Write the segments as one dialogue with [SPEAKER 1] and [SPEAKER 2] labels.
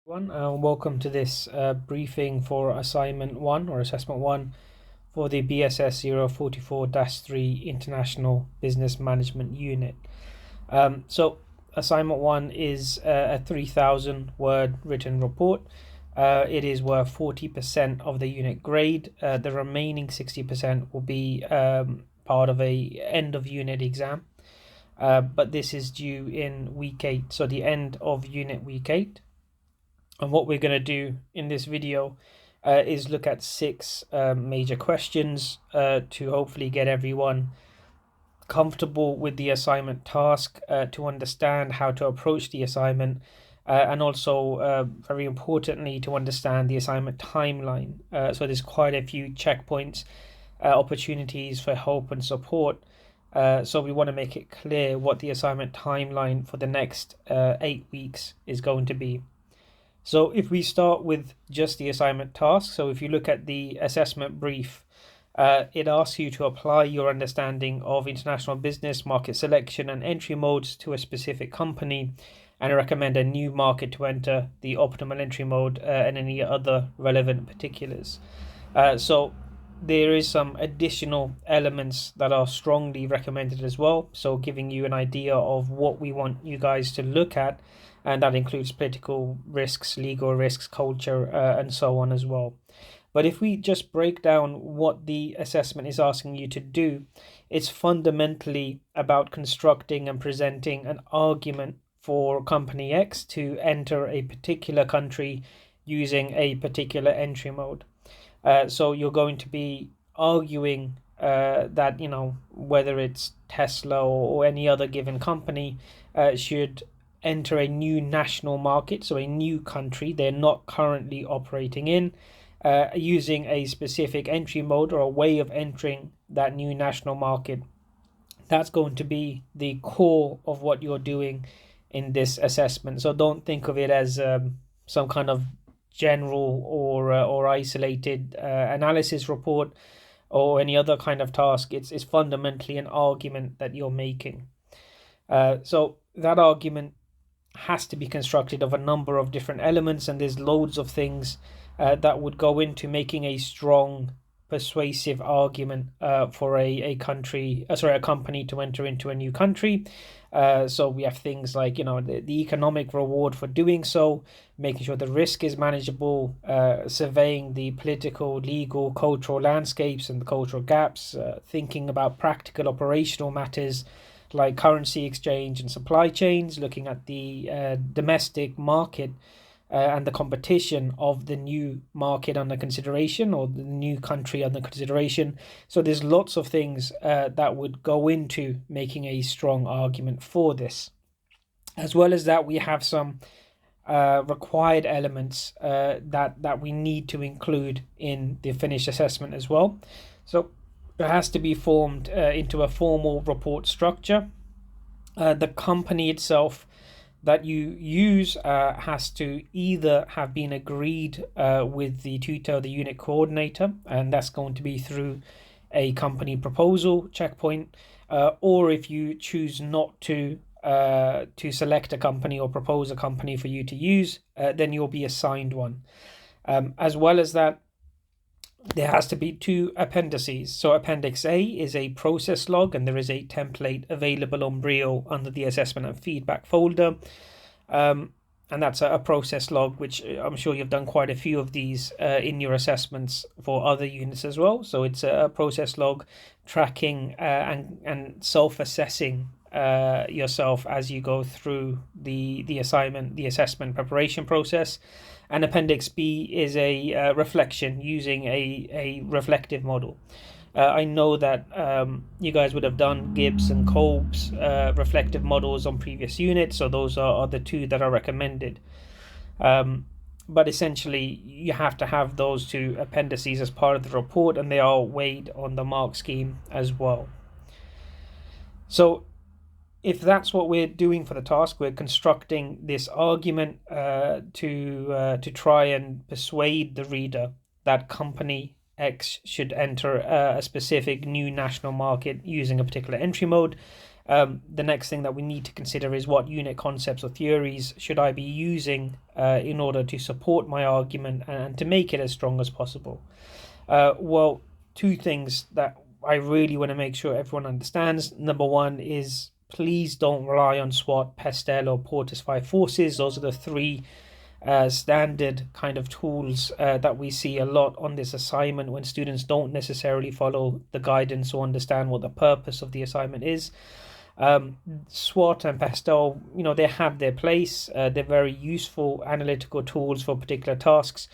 [SPEAKER 1] Welcome to this briefing for assignment 1 or assessment 1 for the BSS044-3 International Business Management Unit. So assignment 1 is a 3,000 word written report. It is worth 40% of the unit grade. The remaining 60% will be part of a end of unit exam. But this is due in week 8, so the end of unit week 8. And what we're going to do in this video is look at 6 major questions to hopefully get everyone comfortable with the assignment task, to understand how to approach the assignment, and also, very importantly, to understand the assignment timeline. So there's quite a few checkpoints, opportunities for help and support. So we want to make it clear what the assignment timeline for the next 8 weeks is going to be. So if we start with just the assignment task, so if you look at the assessment brief, it asks you to apply your understanding of international business, market selection and entry modes to a specific company and recommend a new market to enter, the optimal entry mode, and any other relevant particulars. So there is some additional elements that are strongly recommended as well. So giving you an idea of what we want you guys to look at, and that includes political risks, legal risks, culture, and so on as well. But if we just break down what the assessment is asking you to do, it's fundamentally about constructing and presenting an argument for company X to enter a particular country using a particular entry mode. So you're going to be arguing that, whether it's Tesla or any other given company should enter a new national market, so a new country they're not currently operating in, using a specific entry mode or a way of entering that new national market. That's going to be the core of what you're doing in this assessment. So don't think of it as some kind of general or isolated analysis report or any other kind of task. It's fundamentally an argument that you're making. So that argument has to be constructed of a number of different elements, and there's loads of things that would go into making a strong, persuasive argument for a company to enter into a new country. So we have things like, the economic reward for doing so, making sure the risk is manageable, surveying the political, legal, cultural landscapes and the cultural gaps, thinking about practical operational matters like currency exchange and supply chains, looking at the domestic market and the competition of the new market under consideration or the new country under consideration. So there's lots of things that would go into making a strong argument for this. As well as that, we have some required elements that we need to include in the finished assessment as well. So it has to be formed into a formal report structure. The company itself that you use has to either have been agreed with the tutor, the unit coordinator, and that's going to be through a company proposal checkpoint, or if you choose not to select a company or propose a company for you to use, then you'll be assigned one. As well as that, there has to be 2 appendices. So Appendix A is a process log, and there is a template available on Brio under the assessment and feedback folder. And that's a process log, which I'm sure you've done quite a few of these in your assessments for other units as well. So it's a process log tracking and self-assessing yourself as you go through the assessment preparation process. And Appendix B is a reflection using a reflective model. I know that you guys would have done Gibbs and Kolb's reflective models on previous units, so those are the 2 that are recommended. But essentially, you have to have those 2 appendices as part of the report, and they are weighed on the mark scheme as well. So if that's what we're doing for the task, we're constructing this argument to try and persuade the reader that company X should enter a specific new national market using a particular entry mode. The next thing that we need to consider is what unit concepts or theories should I be using in order to support my argument and to make it as strong as possible. Well, two things that I really want to make sure everyone understands. Number one is, please don't rely on SWOT, PESTEL, or Porter's five forces. Those are the three standard kind of tools that we see a lot on this assignment when students don't necessarily follow the guidance or understand what the purpose of the assignment is. SWOT and PESTEL, they have their place. They're very useful analytical tools for particular tasks.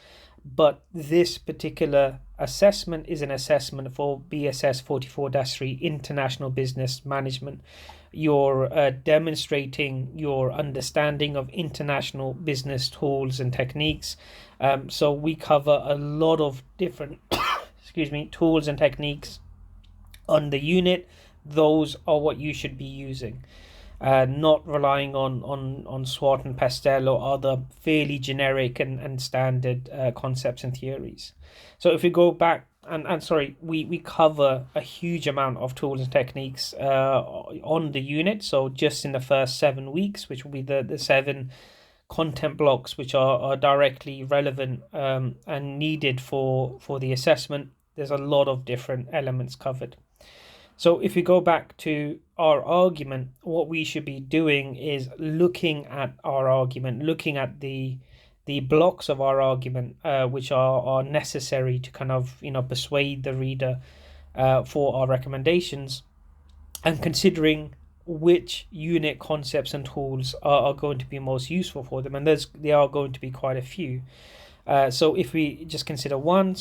[SPEAKER 1] But this particular assessment is an assessment for BSS044-3 International Business Management. You're demonstrating your understanding of international business tools and techniques. So we cover a lot of different tools and techniques on the unit. Those are what you should be using. Not relying on SWOT and PESTEL or other fairly generic and standard concepts and theories. So if we go back, we cover a huge amount of tools and techniques on the unit. So just in the first 7 weeks, which will be the 7 content blocks which are directly relevant and needed for the assessment, there's a lot of different elements covered. So if we go back to our argument, what we should be doing is looking at our argument, looking at the blocks of our argument, which are necessary to kind of persuade the reader for our recommendations, and considering which unit concepts and tools are going to be most useful for them. And there are going to be quite a few. So if we just consider one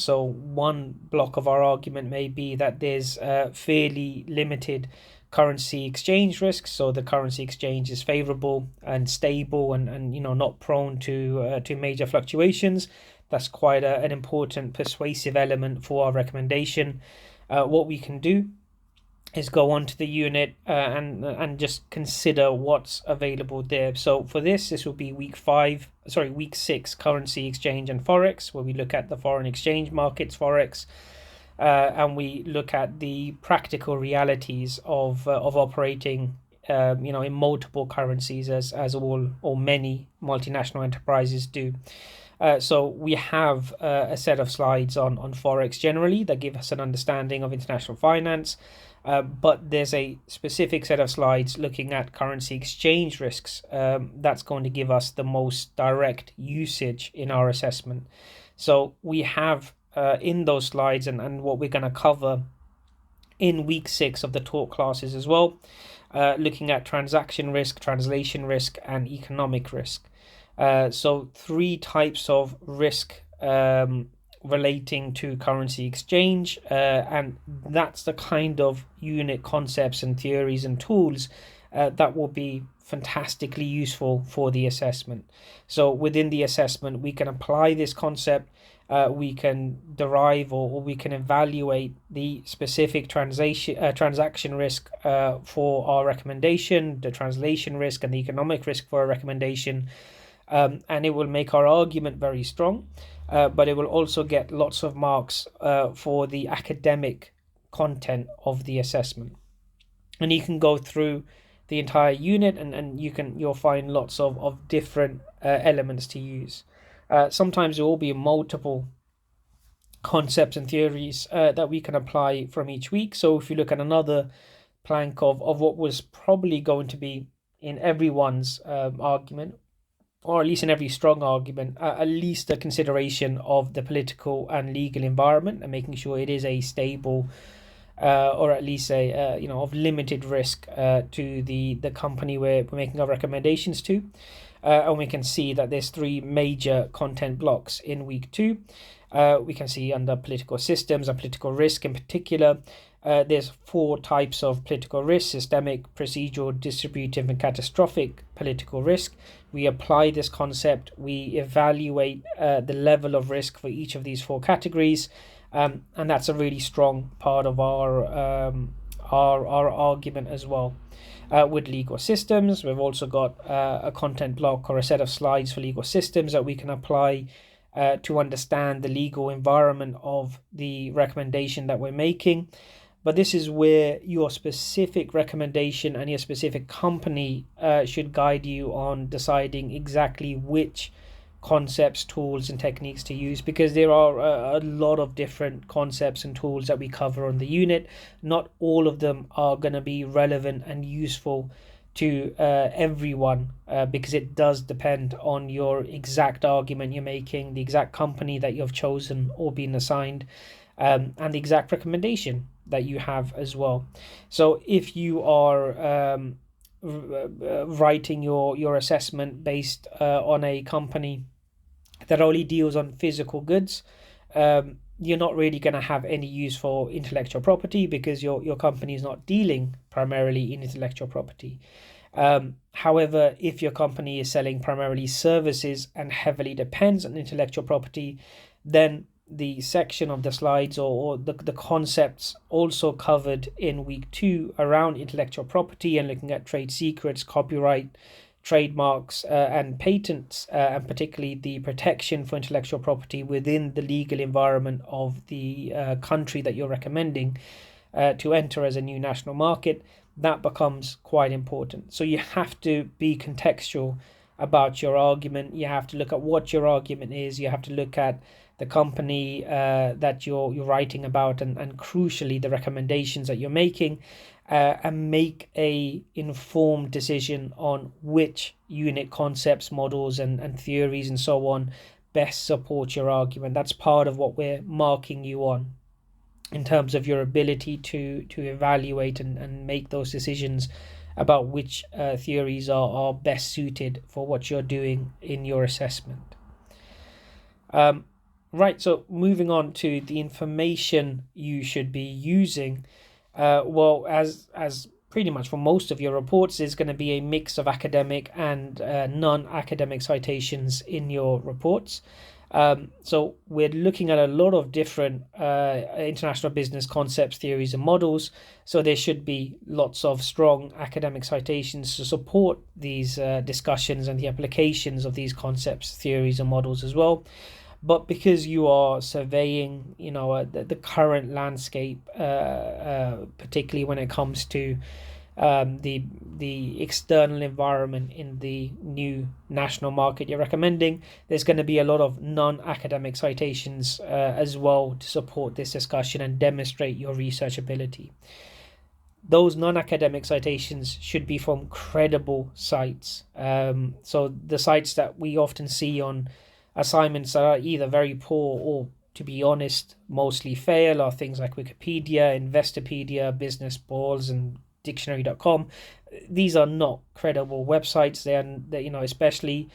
[SPEAKER 1] block of our argument may be that there's fairly limited currency exchange risk. So the currency exchange is favorable and stable and not prone to major fluctuations. That's quite an important persuasive element for our recommendation. What we can do is go on to the unit and just consider what's available there. So for this will be week 6, currency exchange and forex, where we look at the foreign exchange markets, forex, and we look at the practical realities of operating in multiple currencies as all or many multinational enterprises do. So we have a set of slides on forex generally that give us an understanding of international finance. But there's a specific set of slides looking at currency exchange risks that's going to give us the most direct usage in our assessment. So we have in those slides and what we're going to cover in week 6 of the talk classes as well, looking at transaction risk, translation risk, and economic risk. So 3 types of risk relating to currency exchange, and that's the kind of unit concepts and theories and tools that will be fantastically useful for the assessment. So within the assessment, we can apply this concept, we can derive or we can evaluate the specific transaction risk for our recommendation, the translation risk and the economic risk for a recommendation, and it will make our argument very strong. But it will also get lots of marks for the academic content of the assessment. And you can go through the entire unit and you'll find lots of different elements to use. Sometimes there will be multiple concepts and theories that we can apply from each week. So if you look at another plank of what was probably going to be in everyone's argument, or at least in every strong argument, at least a consideration of the political and legal environment and making sure it is a stable or at least of limited risk to the company we're making our recommendations to. And we can see that there's 3 major content blocks in week 2. We can see under political systems and political risk in particular, there's 4 types of political risk: systemic, procedural, distributive, and catastrophic political risk. We apply this concept, we evaluate the level of risk for each of these 4 categories, and that's a really strong part of our argument as well. With legal systems, we've also got a content block or a set of slides for legal systems that we can apply to understand the legal environment of the recommendation that we're making. but this is where your specific recommendation and your specific company should guide you on deciding exactly which concepts, tools, and techniques to use, because there are a lot of different concepts and tools that we cover on the unit. Not all of them are going to be relevant and useful to everyone, because it does depend on your exact argument you're making, the exact company that you've chosen or been assigned, and the exact recommendation that you have as well. So if you are writing your assessment based on a company that only deals on physical goods, you're not really going to have any use for intellectual property, because your company is not dealing primarily in intellectual property. However, if your company is selling primarily services and heavily depends on intellectual property, then the section of the slides, or the concepts also covered in week 2 around intellectual property and looking at trade secrets, copyright, trademarks, and patents, and particularly the protection for intellectual property within the legal environment of the country that you're recommending to enter as a new national market, that becomes quite important. So you have to be contextual about your argument. You have to look at what your argument is. You have to look at the company that you're writing about, and crucially the recommendations that you're making, and make a informed decision on which unit concepts, models, and theories and so on best support your argument. That's part of what we're marking you on in terms of your ability to evaluate and make those decisions about which theories are best suited for what you're doing in your assessment. Right, so moving on to the information you should be using. Well, as pretty much for most of your reports, there's going to be a mix of academic and non-academic citations in your reports. So we're looking at a lot of different international business concepts, theories, and models. So there should be lots of strong academic citations to support these discussions and the applications of these concepts, theories, and models as well. But because you are surveying, the current landscape, particularly when it comes to the external environment in the new national market you're recommending, there's going to be a lot of non-academic citations as well to support this discussion and demonstrate your research ability. Those non-academic citations should be from credible sites. So the sites that we often see on assignments that are either very poor or, to be honest, mostly fail are things like Wikipedia, Investopedia, Business Balls, and Dictionary.com. These are not credible websites. They're especially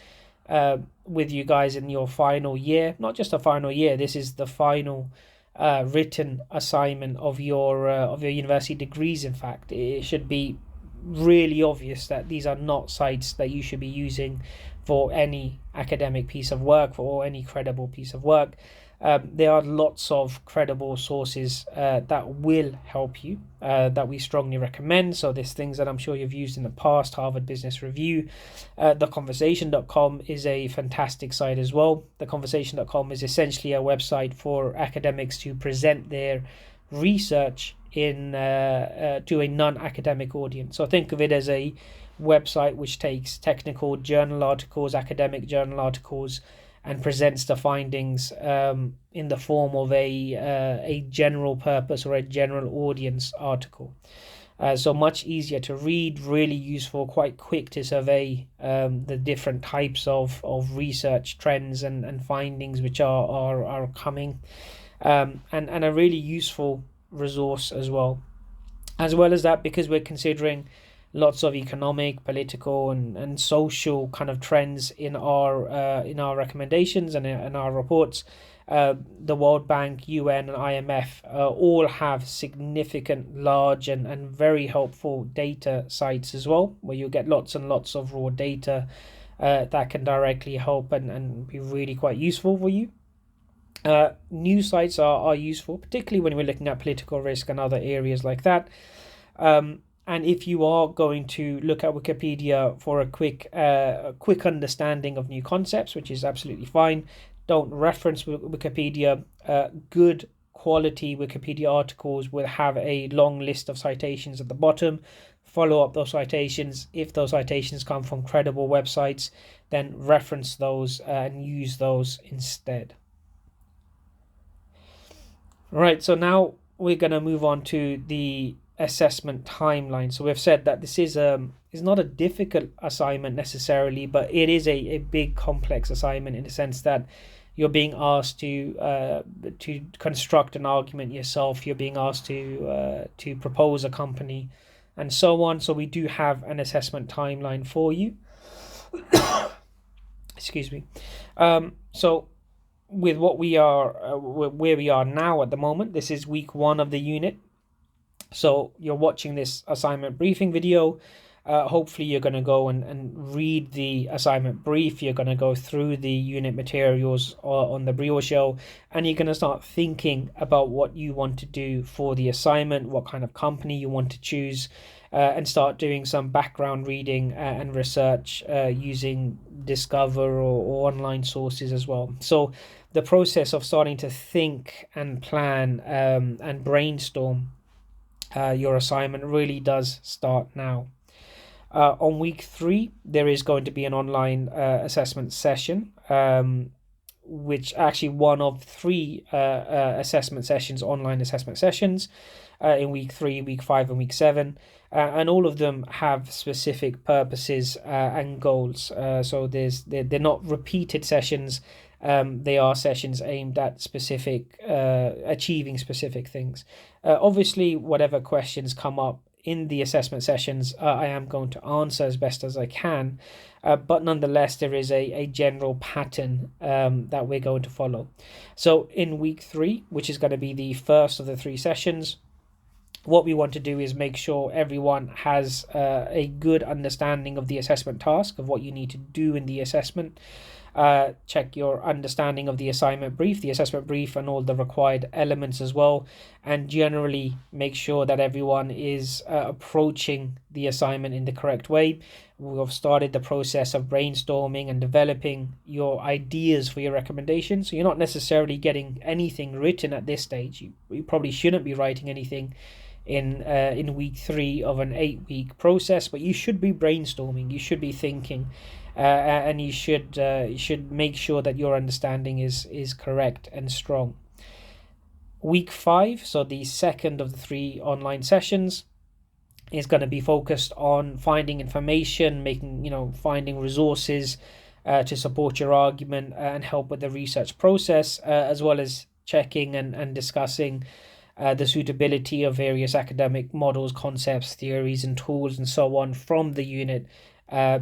[SPEAKER 1] with you guys in your final year, not just a final year. This is the final written assignment of your university degrees. In fact, it should be really obvious that these are not sites that you should be using for any academic piece of work, or any credible piece of work. There are lots of credible sources that will help you, that we strongly recommend. So there's things that I'm sure you've used in the past: Harvard Business Review. TheConversation.com is a fantastic site as well. TheConversation.com is essentially a website for academics to present their research in to a non-academic audience. So think of it as a website which takes technical journal articles, academic journal articles, and presents the findings in the form of a general purpose or a general audience article. So much easier to read, really useful, quite quick to survey the different types of research trends and findings which are coming, and a really useful resource as well. As well as that, because we're considering lots of economic, political, and social kind of trends in our recommendations and in our reports, the World Bank, UN, and IMF all have significant, large, and very helpful data sites as well, where you get lots and lots of raw data that can directly help and be really quite useful for you. News sites are useful, particularly when we're looking at political risk and other areas like that. And if you are going to look at Wikipedia for a quick understanding of new concepts, which is absolutely fine, don't reference Wikipedia. Good quality Wikipedia articles will have a long list of citations at the bottom. Follow up those citations. If those citations come from credible websites, then reference those and use those instead. Right, so now we're going to move on to the assessment timeline. So we've said that this is not a difficult assignment necessarily, but it is a big complex assignment in the sense that you're being asked to construct an argument yourself. You're being asked to propose a company, and so on. So we do have an assessment timeline for you. Excuse me. So with what we are, where we are now at the moment, this is week 1 of the unit. So you're watching this assignment briefing video. Hopefully you're going to go and read the assignment brief. You're going to go through the unit materials on the Brio show, and you're going to start thinking about what you want to do for the assignment, what kind of company you want to choose, and start doing some background reading and research using Discover or online sources as well. So the process of starting to think and plan and brainstorm your assignment really does start now. On week 3, there is going to be an online assessment session, which actually one of 3 assessment sessions, online assessment sessions, in week 3, week 5, and week 7. And all of them have specific purposes and goals. So they're not repeated sessions. They are sessions aimed at specific, achieving specific things. Obviously, whatever questions come up in the assessment sessions, I am going to answer as best as I can, but nonetheless there is a general pattern that we're going to follow. So in week 3, which is going to be the first of the 3 sessions, what we want to do is make sure everyone has a good understanding of the assessment task, of what you need to do in the assessment. Check your understanding of the assignment brief, the assessment brief, and all the required elements as well, and generally make sure that everyone is approaching the assignment in the correct way. We've started the process of brainstorming and developing your ideas for your recommendations, so you're not necessarily getting anything written at this stage. You probably shouldn't be writing anything in week 3 of an 8-week process, but you should be brainstorming, you should be thinking, and you should make sure that your understanding is correct and strong. Week 5, so the second of the 3 online sessions, is going to be focused on finding information, finding resources to support your argument and help with the research process, as well as checking and discussing the suitability of various academic models, concepts, theories, and tools, and so on from the unit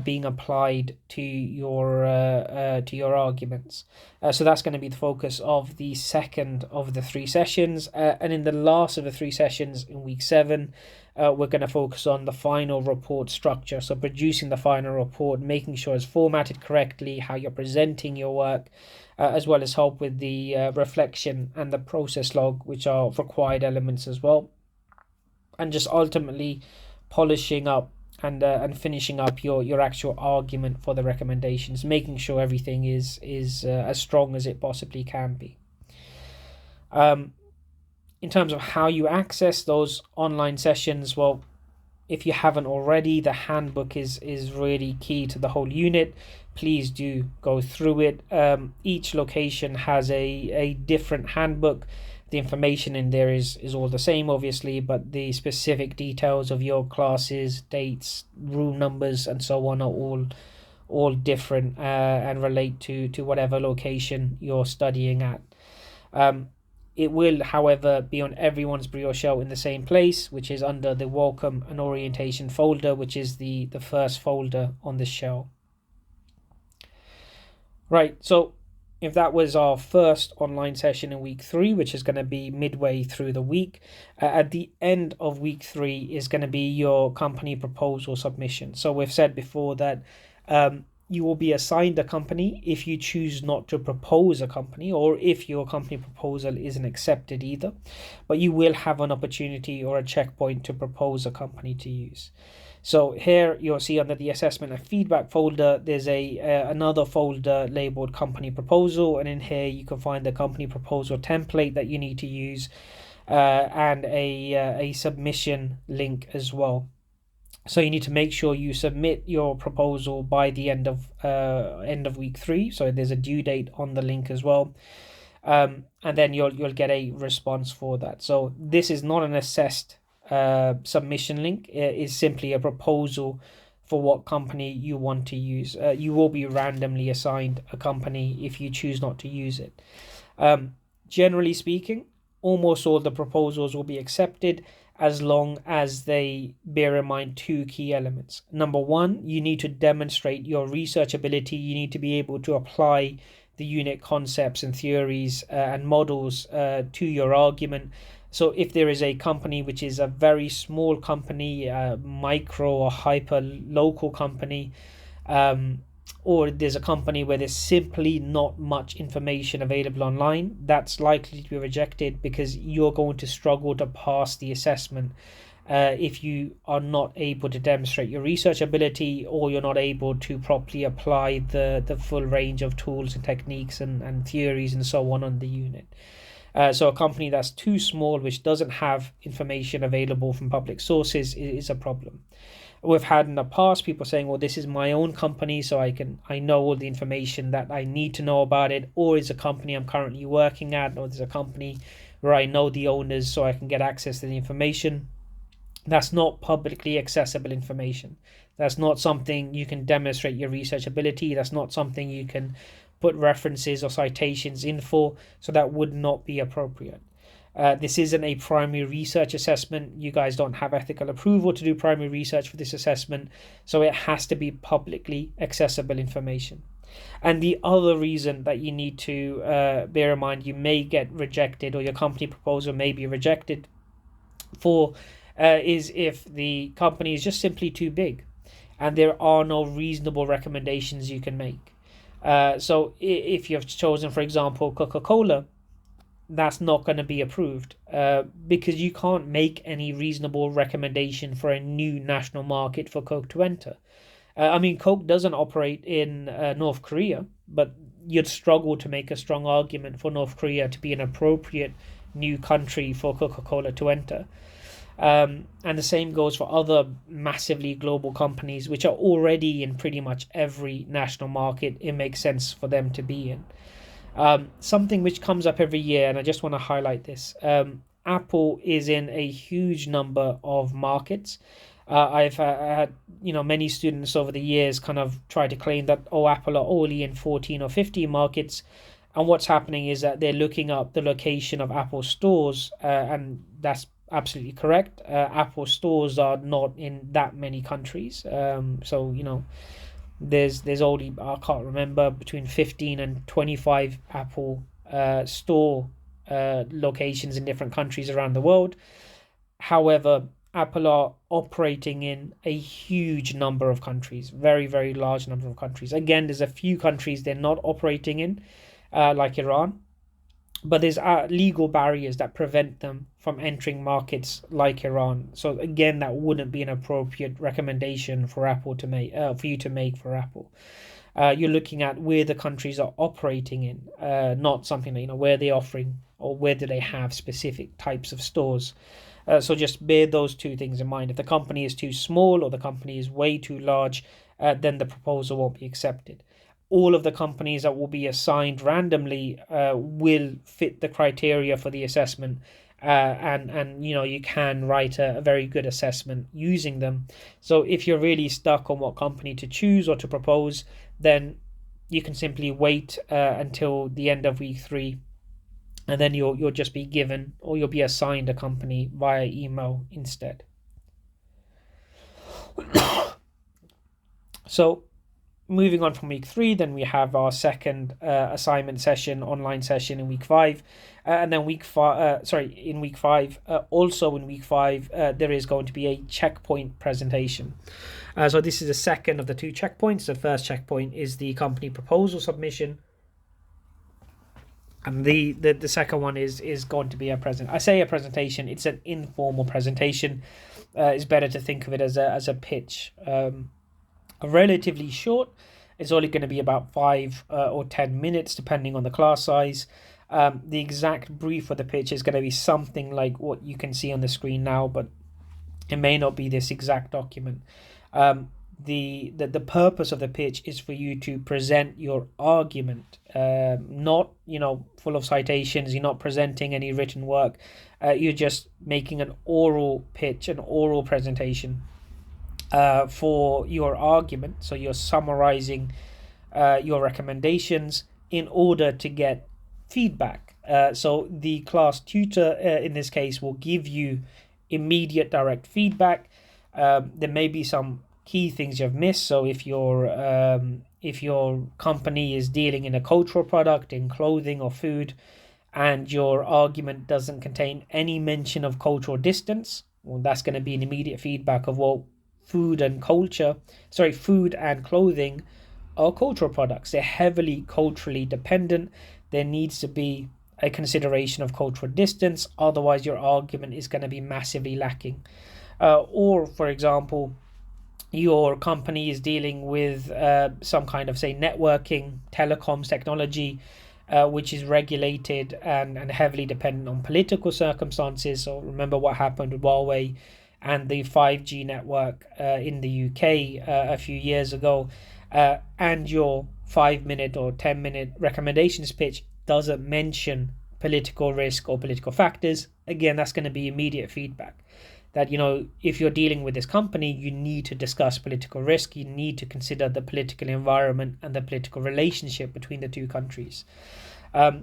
[SPEAKER 1] being applied to your arguments. So that's going to be the focus of the second of the 3 sessions, and in the last of the 3 sessions in week 7, we're going to focus on the final report structure. So producing the final report, making sure it's formatted correctly, how you're presenting your work, as well as help with the reflection and the process log, which are required elements as well, and just ultimately polishing up and finishing up your actual argument for the recommendations, making sure everything is as strong as it possibly can be. In terms of how you access those online sessions, well, if you haven't already, the handbook is really key to the whole unit. Please do go through it. Each location has a different handbook. The information in there is all the same, obviously, but the specific details of your classes, dates, room numbers, and so on are all different and relate to whatever location you're studying at. It will, however, be on everyone's Brio show in the same place, which is under the Welcome and Orientation folder, which is the first folder on the show. Right, so if that was our first online session in week 3, which is going to be midway through the week, at the end of week 3 is going to be your company proposal submission. So we've said before that you will be assigned a company if you choose not to propose a company, or if your company proposal isn't accepted either, but you will have an opportunity or a checkpoint to propose a company to use. So here you'll see under the assessment and feedback folder, there's another folder labeled company proposal, and in here you can find the company proposal template that you need to use, and a submission link as well. So you need to make sure you submit your proposal by the end of week 3. So there's a due date on the link as well, and then you'll get a response for that. So this is not an assessed submission link. It is simply a proposal for what company you want to use. You will be randomly assigned a company if you choose not to use it. Generally speaking, almost all the proposals will be accepted as long as they bear in mind 2 key elements. Number 1, you need to demonstrate your research ability. You need to be able to apply the unit concepts and theories and models to your argument. So if there is a company which is a very small company, micro or hyper local company, or there's a company where there's simply not much information available online, that's likely to be rejected, because you're going to struggle to pass the assessment if you are not able to demonstrate your research ability, or you're not able to properly apply the full range of tools and techniques and theories and so on the unit. So a company that's too small, which doesn't have information available from public sources, is a problem. We've had in the past people saying, well, this is my own company, so I know all the information that I need to know about it, or it's a company I'm currently working at, or there's a company where I know the owners, so I can get access to the information. That's not publicly accessible information. That's not something you can demonstrate your research ability. That's not something you can put references or citations in for, so that would not be appropriate. This isn't a primary research assessment. You guys don't have ethical approval to do primary research for this assessment, so it has to be publicly accessible information. And the other reason that you need to bear in mind you may get rejected, or your company proposal may be rejected for, is if the company is just simply too big and there are no reasonable recommendations you can make. So if you've chosen, for example, Coca-Cola, that's not going to be approved because you can't make any reasonable recommendation for a new national market for Coke to enter. Coke doesn't operate in North Korea, but you'd struggle to make a strong argument for North Korea to be an appropriate new country for Coca-Cola to enter. And the same goes for other massively global companies which are already in pretty much every national market it makes sense for them to be in. Something which comes up every year, and I just want to highlight this. Apple is in a huge number of markets. I've had many students over the years kind of try to claim that, Apple are only in 14 or 15 markets, and what's happening is that they're looking up the location of Apple stores, and that's absolutely correct. Apple stores are not in that many countries, there's only, I can't remember, between 15 and 25 Apple store locations in different countries around the world. However, Apple are operating in a huge number of countries, very, very large number of countries. Again, there's a few countries they're not operating in, like Iran, but there's legal barriers that prevent them from entering markets like Iran. So again, that wouldn't be an appropriate recommendation for Apple to make, for you to make for Apple. You're looking at where the countries are operating in, not something that, where they're offering or where do they have specific types of stores. So just bear those two things in mind. If the company is too small or the company is way too large, then the proposal won't be accepted. All of the companies that will be assigned randomly will fit the criteria for the assessment, and you can write a very good assessment using them. So if you're really stuck on what company to choose or to propose, then you can simply wait until the end of week 3, and then you'll just be given, or you'll be assigned a company via email instead. So moving on from week 3, then we have our second assignment session, online session in week 5, and then in week 5, also in week 5, there is going to be a checkpoint presentation. So this is the second of the 2 checkpoints. The first checkpoint is the company proposal submission, and the second one is going to be a presentation. It's an informal presentation. It's better to think of it as a pitch. Relatively short. It's only going to be about 5 or 10 minutes, depending on the class size. The exact brief for the pitch is going to be something like what you can see on the screen now, but it may not be this exact document. The purpose of the pitch is for you to present your argument, not full of citations. You're not presenting any written work. You're just making an oral pitch, an oral presentation for your argument. So you're summarizing your recommendations in order to get feedback. So the class tutor in this case will give you immediate direct feedback. There may be some key things you've missed. So if your company is dealing in a cultural product, in clothing or food, and your argument doesn't contain any mention of cultural distance, well, that's going to be an immediate feedback of, well, food and clothing are cultural products. They're heavily culturally dependent. There needs to be a consideration of cultural distance, otherwise your argument is going to be massively lacking. Or, for example, your company is dealing with some kind of, say, networking, telecoms technology, which is regulated and heavily dependent on political circumstances. So remember what happened with Huawei and the 5G network in the UK a few years ago. And your 5-minute or 10-minute recommendations pitch doesn't mention political risk or political factors. Again, that's going to be immediate feedback that, if you're dealing with this company, you need to discuss political risk. You need to consider the political environment and the political relationship between the two countries.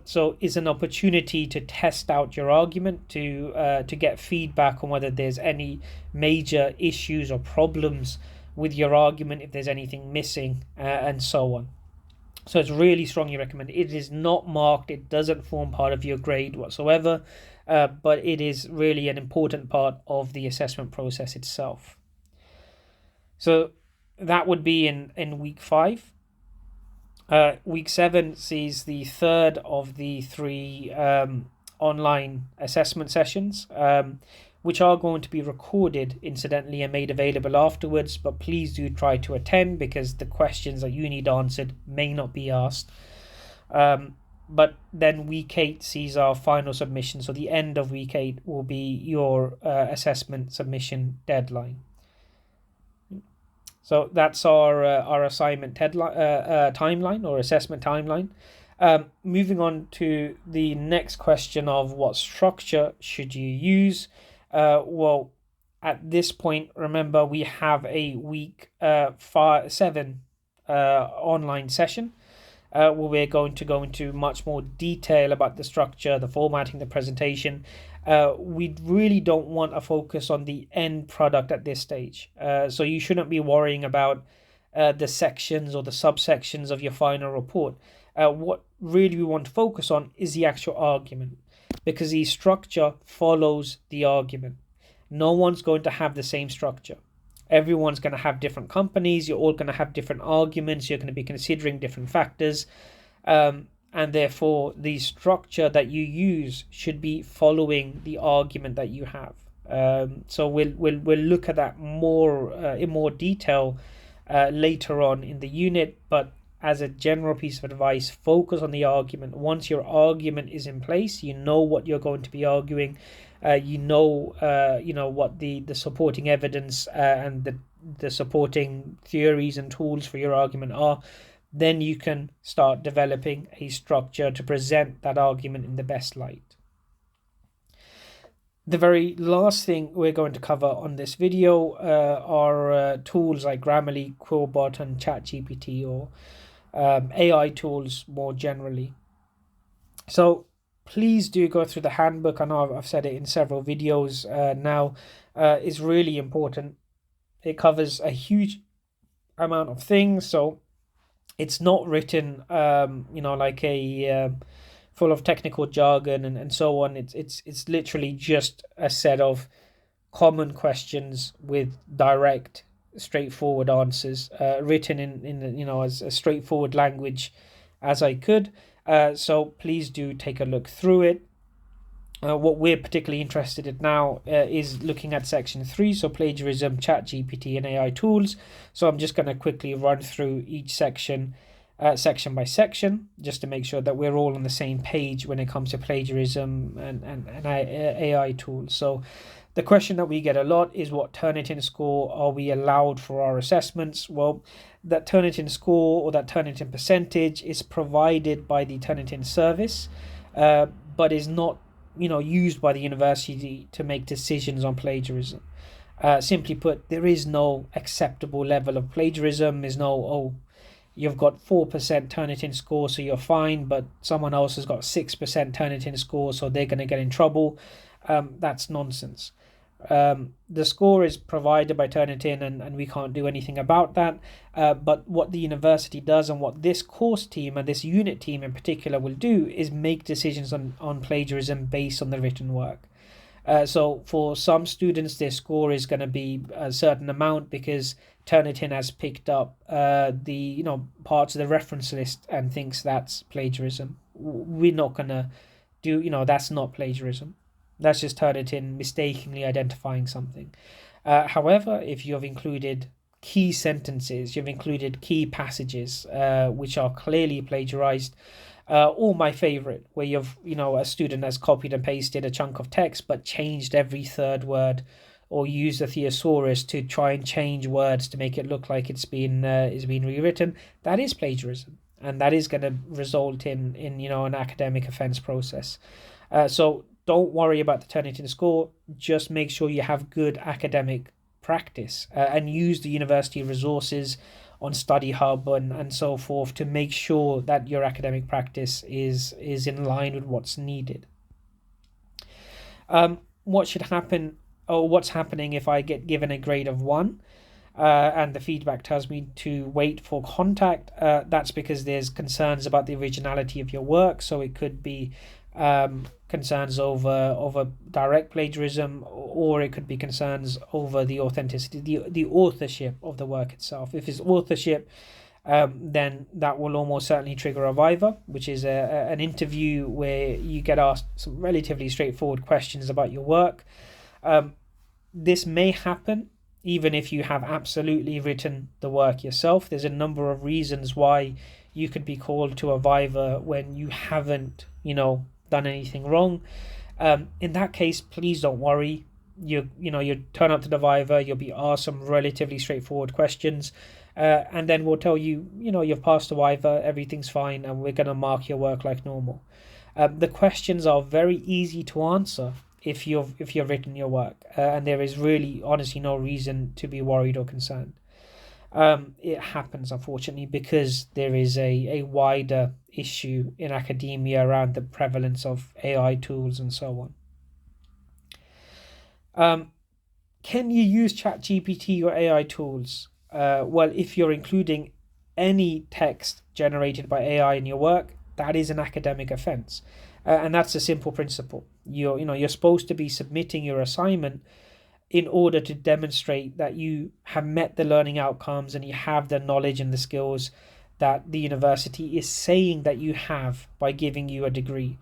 [SPEAKER 1] So it's an opportunity to test out your argument, to get feedback on whether there's any major issues or problems with your argument, if there's anything missing, and so on. So it's really strongly recommended. It is not marked. It doesn't form part of your grade whatsoever, but it is really an important part of the assessment process itself. So that would be in week 5. Week 7 sees the third of the 3 online assessment sessions, which are going to be recorded, incidentally, and made available afterwards. But please do try to attend, because the questions that you need answered may not be asked. But then week 8 sees our final submission. So the end of week 8 will be your assessment submission deadline. So that's our assignment timeline, or assessment timeline. Moving on to the next question of what structure should you use. Well, at this point, remember, we have a week 7 online session where we're going to go into much more detail about the structure, the formatting, the presentation. We really don't want a focus on the end product at this stage. So you shouldn't be worrying about the sections or the subsections of your final report. What really we want to focus on is the actual argument, because the structure follows the argument. No one's going to have the same structure. Everyone's going to have different companies. You're all going to have different arguments. You're going to be considering different factors. And therefore, the structure that you use should be following the argument that you have. So we'll look at that more in more detail later on in the unit. But as a general piece of advice, focus on the argument. Once your argument is in place, you know what you're going to be arguing. You know what the supporting evidence and the supporting theories and tools for your argument are. Then you can start developing a structure to present that argument in the best light. The very last thing we're going to cover on this video are tools like Grammarly, Quillbot, and ChatGPT, or AI tools more generally. So please do go through the handbook. I know I've said it in several videos now. It's really important. It covers a huge amount of things. So it's not written, like a full of technical jargon and so on. It's literally just a set of common questions with direct, straightforward answers, written in as a straightforward language as I could. So please do take a look through it. What we're particularly interested in now is looking at section 3, so plagiarism, ChatGPT, and AI tools. So I'm just going to quickly run through each section, section by section, just to make sure that we're all on the same page when it comes to plagiarism and AI tools. So the question that we get a lot is, what Turnitin score are we allowed for our assessments? Well, that Turnitin score or that Turnitin percentage is provided by the Turnitin service, but is not used by the university to make decisions on plagiarism. Simply put, there is no acceptable level of plagiarism. There's no, oh, you've got 4% Turnitin score, so you're fine, but someone else has got 6% Turnitin score, so they're going to get in trouble. That's nonsense. The score is provided by Turnitin, and we can't do anything about that. But what the university does, and what this course team and this unit team in particular will do, is make decisions on plagiarism based on the written work. So for some students, their score is going to be a certain amount because Turnitin has picked up the parts of the reference list and thinks that's plagiarism. We're not going to do, that's not plagiarism. That's just Turnitin mistakenly identifying something. However, if you've included key sentences, you've included key passages which are clearly plagiarized, or my favorite, where a student has copied and pasted a chunk of text but changed every third word, or used a thesaurus to try and change words to make it look like it's been rewritten, that is plagiarism, and that is going to result in an academic offence process. So don't worry about the Turnitin score. Just make sure you have good academic practice and use the university resources on Study Hub and so forth to make sure that your academic practice is in line with what's needed. What should happen, or what's happening if I get given a grade of 1 and the feedback tells me to wait for contact? That's because there's concerns about the originality of your work, so it could be concerns over direct plagiarism, or it could be concerns over the authenticity, the authorship of the work itself. If it's authorship, then that will almost certainly trigger a viva, which is an interview where you get asked some relatively straightforward questions about your work. This may happen even if you have absolutely written the work yourself. There's a number of reasons why you could be called to a viva when you haven't done anything wrong. In that case, please don't worry. You turn up to the viva, you'll be asked some relatively straightforward questions, and then we'll tell you you've passed the viva, everything's fine, and we're going to mark your work like normal. The questions are very easy to answer if you've written your work, and there is really honestly no reason to be worried or concerned. It happens, unfortunately, because there is a wider issue in academia around the prevalence of AI tools and so on. Can you use ChatGPT or AI tools? Well, if you're including any text generated by AI in your work, that is an academic offence, and that's a simple principle. You're supposed to be submitting your assignment in order to demonstrate that you have met the learning outcomes and you have the knowledge and the skills that the university is saying that you have by giving you a degree.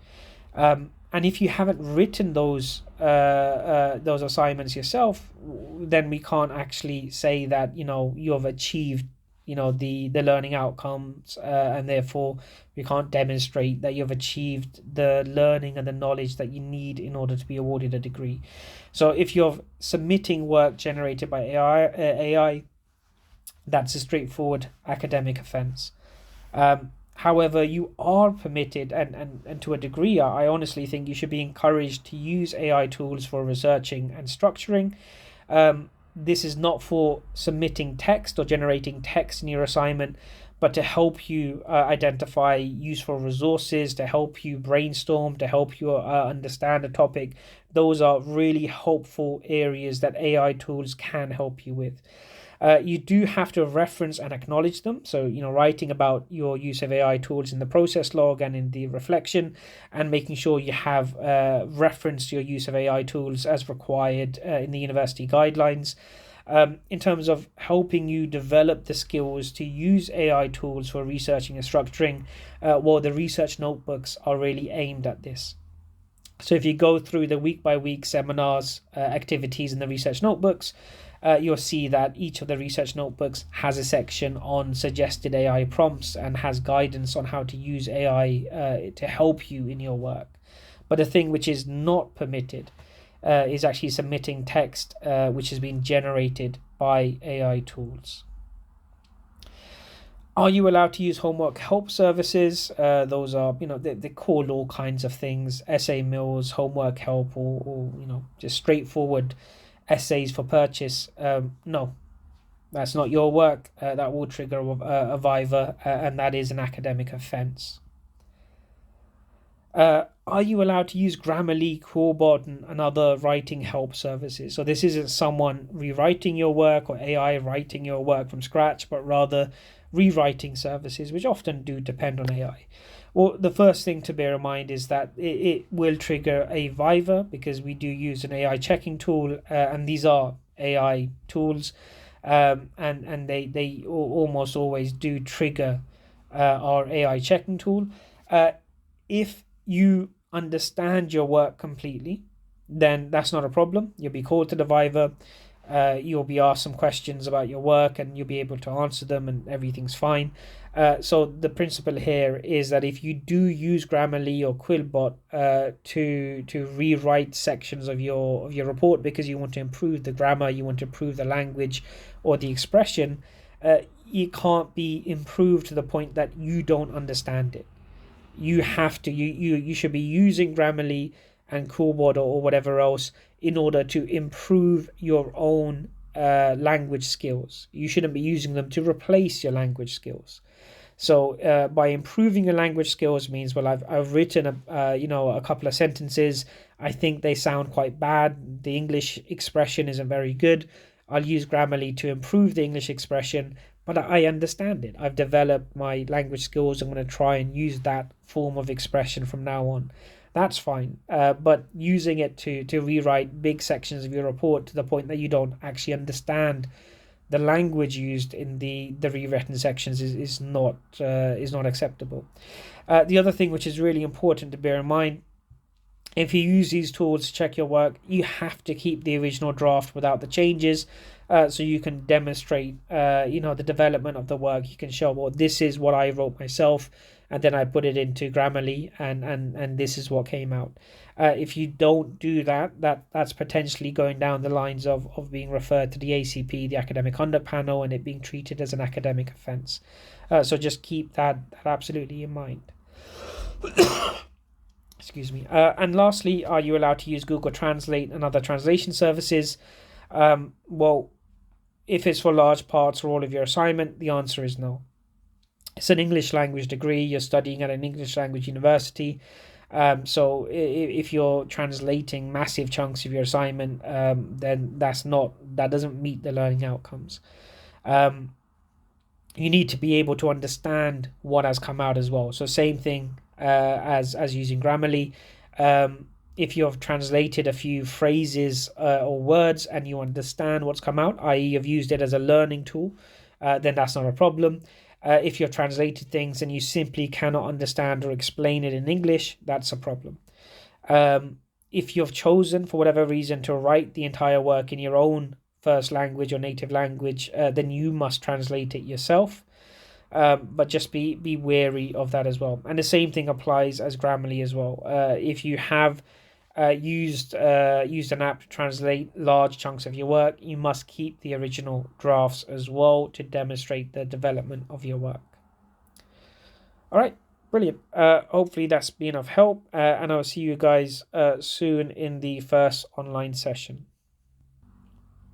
[SPEAKER 1] And if you haven't written those assignments yourself, then we can't actually say that you've achieved the learning outcomes, and therefore we can't demonstrate that you've achieved the learning and the knowledge that you need in order to be awarded a degree. So if you're submitting work generated by AI, that's a straightforward academic offence. However, you are permitted, and to a degree, I honestly think you should be encouraged to use AI tools for researching and structuring. This is not for submitting text or generating text in your assignment, but to help you identify useful resources, to help you brainstorm, to help you understand a topic. Those are really helpful areas that AI tools can help you with. You do have to reference and acknowledge them. So, writing about your use of AI tools in the process log and in the reflection, and making sure you have referenced your use of AI tools as required in the university guidelines. In terms of helping you develop the skills to use AI tools for researching and structuring, well, the research notebooks are really aimed at this. So if you go through the week by week seminars, activities in the research notebooks, you'll see that each of the research notebooks has a section on suggested AI prompts and has guidance on how to use AI to help you in your work. But the thing which is not permitted is actually submitting text which has been generated by AI tools. Are you allowed to use homework help services? Those are, they're called all kinds of things: essay mills, homework help, or just straightforward essays for purchase. No, that's not your work. That will trigger a viva, and that is an academic offence. Are you allowed to use Grammarly, Quillbot, and other writing help services? So this isn't someone rewriting your work or AI writing your work from scratch, but rather rewriting services, which often do depend on AI. Well, the first thing to bear in mind is that it will trigger a viva, because we do use an AI checking tool, and these are AI tools, and they almost always do trigger our AI checking tool. If you understand your work completely, then that's not a problem. You'll be called to the viva. You'll be asked some questions about your work, and you'll be able to answer them, and everything's fine. So the principle here is that if you do use Grammarly or Quillbot to rewrite sections of your report because you want to improve the grammar, you want to improve the language or the expression, it can't be improved to the point that you don't understand it. You have to you should be using Grammarly and Quillbot or whatever else in order to improve your own language skills. You shouldn't be using them to replace your language skills. So by improving your language skills means, well, I've written a couple of sentences. I think they sound quite bad. The English expression isn't very good. I'll use Grammarly to improve the English expression, but I understand it. I've developed my language skills. I'm going to try and use that form of expression from now on. That's fine. But using it to rewrite big sections of your report to the point that you don't actually understand the language used in the rewritten sections is not acceptable. The other thing which is really important to bear in mind: if you use these tools to check your work, you have to keep the original draft without the changes, so you can demonstrate the development of the work. You can show, well, this is what I wrote myself, and then I put it into Grammarly, and this is what came out. If you don't do that's potentially going down the lines of being referred to the ACP, the Academic Conduct Panel, and it being treated as an academic offence. So just keep that absolutely in mind. Excuse me. And lastly, are you allowed to use Google Translate and other translation services? Well, if it's for large parts or all of your assignment, the answer is no. It's an English language degree. You're studying at an English language university. So if you're translating massive chunks of your assignment, then that doesn't meet the learning outcomes. You need to be able to understand what has come out as well. So same thing as using Grammarly. If you have translated a few phrases or words and you understand what's come out, i.e. you've used it as a learning tool, then that's not a problem. If you've translated things and you simply cannot understand or explain it in English, that's a problem. If you've chosen, for whatever reason, to write the entire work in your own first language or native language, then you must translate it yourself. But just be wary of that as well. And the same thing applies as Grammarly as well. If you have used an app to translate large chunks of your work, you must keep the original drafts as well to demonstrate the development of your work. All right, brilliant. Hopefully that's been of help, and I'll see you guys soon in the first online session.